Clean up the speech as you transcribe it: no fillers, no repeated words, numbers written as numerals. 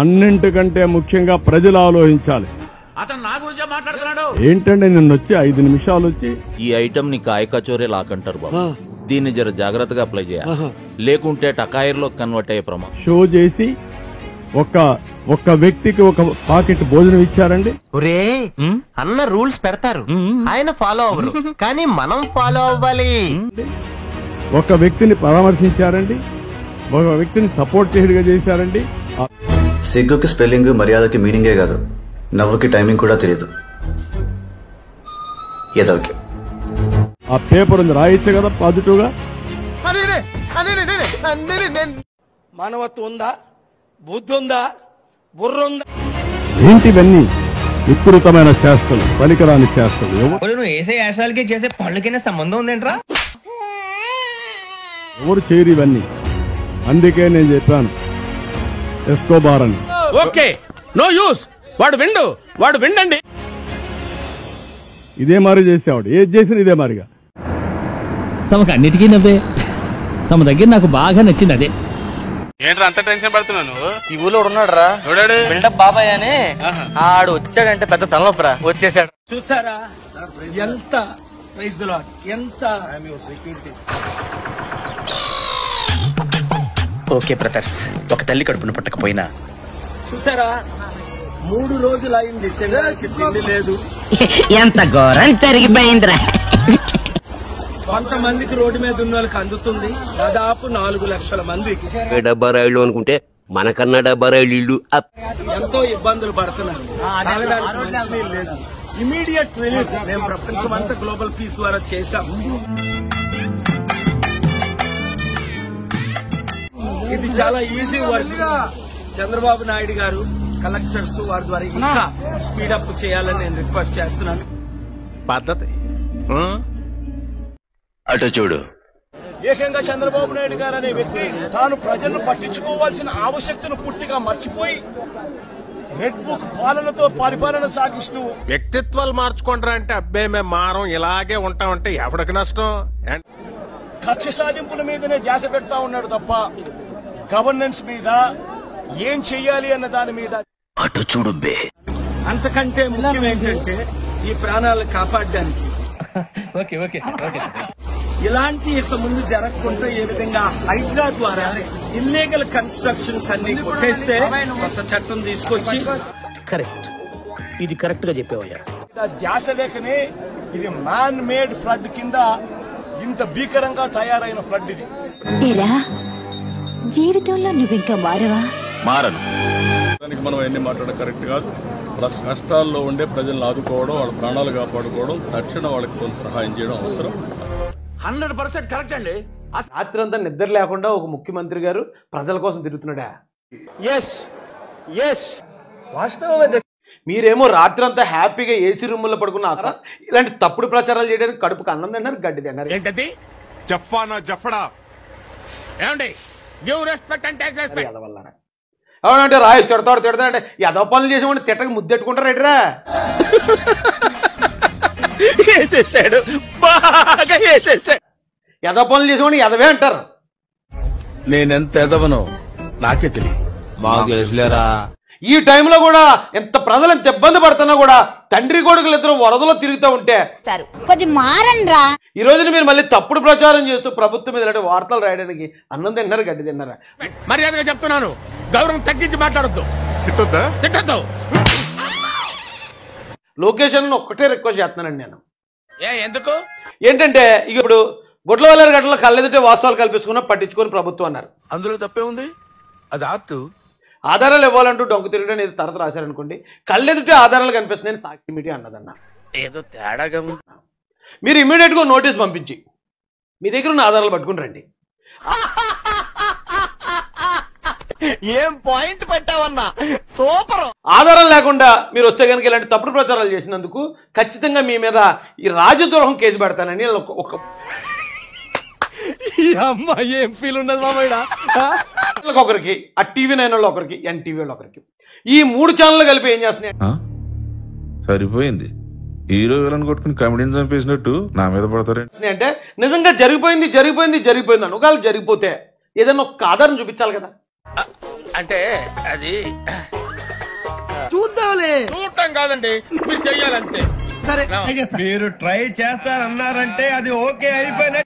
అన్నింటికంటే ముఖ్యంగా ప్రజలు ఆలోచించాలి. అతను నా గురించే మాట్లాడుతున్నాడు. ఏంటంటే నిన్న వచ్చి 5 నిమిషాలు వచ్చి ఈ ఐటమ్ ని కాయ కచోరే లాకంటారు బాబు. దీన్ని జర జాగ్రత్తగా అప్లై చేయాలి, లేకుంటే టకాయర్లో కన్వర్ట్ అయ్యే ప్రమాదం. షో చేసి ఒక్క వ్యక్తికి ఒక పాకెట్ భోజనం ఇచ్చారండి. ఒరే అన్న రూల్స్ పెడతారు, ఆయన ఫాలో అవ్వరు, కానీ మనం ఫాలో అవ్వాలి. ఒక వ్యక్తిని పరామర్శించారండి, ఒక వ్యక్తిని సపోర్ట్ చేశారండి. సిగ్గుకి స్పెల్లింగ్ మర్యాదకి మీనింగే కాదు, నవ్వుకి టైమింగ్ కూడా తెలియదు. ఏదోకే ఆ పేపర్ ఉంది, రాయొచ్చు కదా పాజిటివ్ గా. మానవత్వం ఉందా, బుద్ధి ఉందా, బుర్ర ఉందా? ఏంటివన్నీ వికృతమైన చేష్టలు, పనికిరాని చేష్టలు. నువ్వు వేసే యాశాలకి చేసే పళ్ళకైనా సంబంధం ఉందేంట్రా? ఎవరు చేయరు ఇవన్నీ. అందుకే నేను చెప్పాను ఎస్కోబార్ అని. Okay, no use. వాడు విండండి. ఇదే మరి చేసేవాడు, ఏది చేసినా ఇదే మారిగా. తమకు అన్నిటికీ నవ్వే. తమ దగ్గర నాకు బాగా నచ్చింది అదే. ఏంట్రా అంత టెన్షన్ పడుతున్నాను? ఈ ఊళ్ళో ఉన్నాడు రా బిల్డప్ బాబాయ్ అని. ఆడు వచ్చాడంటే పెద్ద తలనొప్పరా, వచ్చేసాడు. చూసారా ఎంత ఎంత ఓకే బ్రదర్స్, ఒక తల్లి కడుపును పట్టకపోయినా చూసారా 3 రోజులు అయింది, తిండి లేదు. ఎంత ఘోరం జరిగిపోయిందిరా. కొంతమందికి రోడ్డు మీద ఉన్న వాళ్ళకి అందుతుంది, దాదాపు 4 లక్షల మందికి. 70 రైళ్లు అనుకుంటే మనకన్నా 70 రైళ్లు ఇల్లు ఎంతో ఇబ్బందులు పడుతున్నారు. ఇమీడియట్ రిలీఫ్ మేము ప్రపంచమంతా గ్లోబల్ పీస్ ద్వారా చేశాం. ఇది చాలా ఈజీ వర్క్. చంద్రబాబు నాయుడు గారు కలెక్టర్స్ వారి ద్వారా ఇంకా స్పీడప్ చేయాలని నేను రిక్వెస్ట్ చేస్తున్నాను. పద్ధతి అటు చూడు. ఏకంగా చంద్రబాబు నాయుడు గారు అనే వ్యక్తి తాను ప్రజలను పట్టించుకోవాల్సిన ఆవశ్యకతను పూర్తిగా మర్చిపోయి రెడ్ బుక్ పాలనతో పరిపాలన సాగిస్తూ వ్యక్తిత్వాలు మార్చుకుంటారా అంటే అబ్బే మేము మారం ఇలాగే ఉంటామంటే ఎవరికి నష్టం? కక్ష సాధింపుల మీదనే ధ్యాస పెడతా ఉన్నాడు తప్ప గవర్నెన్స్ మీద ఏం చెయ్యాలి అన్న దాని మీద. అటు చూడు బే. అంతకంటే ముఖ్యం ఏంటంటే ఈ ప్రాణాలను కాపాడడానికి ఇలాంటి ఇంత ముందు జరగకుండా ఏ విధంగా హైడ్రా ద్వారా ఇల్లీగల్ కన్స్ట్రక్షన్స్ అన్ని కొట్టేస్తే కొత్త చట్టం తీసుకొచ్చి కరెక్ట్, ఇది కరెక్ట్ గా చెప్పేవయ్యా. ధ్యాస లేకనే ఇది మ్యాన్ మేడ్ ఫ్లడ్ కింద ఇంత భీకరంగా తయారైన ఫ్లడ్ ఇది. జీవితంలో నువ్వింకా మారవా? మారను. మనం ఎన్ని మాట్లాడడం కరెక్ట్ కాదు. కష్టాల్లో ఉండే ప్రజలను ఆదుకోవడం, వాళ్ళ ప్రాణాలు కాపాడుకోవడం, తక్షణ వాళ్ళకి కొంత సహాయం చేయడం అవసరం. 100% కరెక్ట్ అండి. రాత్రి అంతా నిద్ర లేకుండా ఒక ముఖ్యమంత్రి గారు ప్రజల కోసం తిరుగుతున్నాడా? వాస్తవం. మీరేమో రాత్రి అంతా హ్యాపీగా ఏసీ రూమ్ లో పడుకున్న ఇలాంటి తప్పుడు ప్రచారాలు చేయడానికి కడుపుకు అన్నం తిన్నారు, గడ్డి తిన్నారు. ఏంటది? జఫడా ఏమండి? Give respect and take respect. అవునంటే రాయేసి తిడతాడంటే ఎదో పనులు చేసేవాడిని తిట్టక ముద్దెట్టుకుంటారు రైటరా. వేసేసాడు, బాగా వేసేసాడు. ఎదో పనులు చేసేవాడిని ఎదవే అంటారు. నేనెంత ఎదవనో నాకే తెలియదు. మాకు తెలుసులేరా. ఈ టైంలో కూడా ఎంత ప్రజలు ఎంత ఇబ్బంది పడుతున్నా కూడా తండ్రి కొడుకులు ఇద్దరు వరదలో తిరుగుతూ ఉంటే కొద్దిగా మారండ్రా. ఈ రోజున మీరు మళ్ళీ తప్పుడు ప్రచారం చేస్తూ ప్రభుత్వం మీద ఇలాంటి వార్తలు రాయడానికి అన్నం తిన్నారు, గడ్డి తిన్నారా? మర్యాదగా చెప్తున్నాను, గౌరవం తగ్గించి మాట్లాడొద్దు. తిట్టొద్దు. లొకేషన్ ఒక్కటే రిక్వెస్ట్ చేస్తున్నానండి నేను. ఎందుకు ఏంటంటే ఇక ఇప్పుడు గుడ్లవల్లేరు గడ్డలో కళ్ళెదుటే వాస్తవాలు కల్పించుకున్నా పట్టించుకొని ప్రభుత్వం అన్నారు. అందులో తప్పే ఉంది, అది ఆర్ట్. ఆధారాలు ఇవ్వాలంటూ డొంక తిరగడం ఏదో తరత రాశారనుకోండి, కళ్ళెదుటే ఆధారాలు కనిపిస్తున్నాయని సాక్షి మీడియా అన్నదన్న. ఏదో తేడాగా మీరు ఇమీడియట్ గా నోటీస్ పంపించి మీ దగ్గర ఉన్న ఆధారాలు పట్టుకుని రండి. ఏం పాయింట్ పెట్టావన్నా, సూపర్. ఆధారం లేకుండా మీరు వస్తే కనుక ఇలాంటి తప్పుడు ప్రచారాలు చేసినందుకు ఖచ్చితంగా మీ మీద ఈ రాజద్రోహం కేసు పెడతానని ఒక ఏం ఫీల్ ఉన్నది మామయ్య. ఒకరికి ఆ టీవీ9 వాళ్ళు ఒకరికి, ఎన్టీవీ వాళ్ళు ఒకరికి, ఈ 3 ఛానల్ కలిపి ఏం చేస్తున్నాయి? సరిపోయింది. హీరో విలన్ కొట్టుకుని కమెడీని చంపేసినట్టు నా మీద పడతారు అంటే నిజంగా జరిగిపోయింది అని ఒకవేళ జరిగిపోతే ఏదైనా ఒక ఆధారం చూపించాలి కదా. అంటే అది చూద్దాంలే. చూడటం కాదండి, మీరు చెయ్యాలంతే. సరే మీరు ట్రై చేస్తారన్నారంటే అది ఓకే అయిపోయిన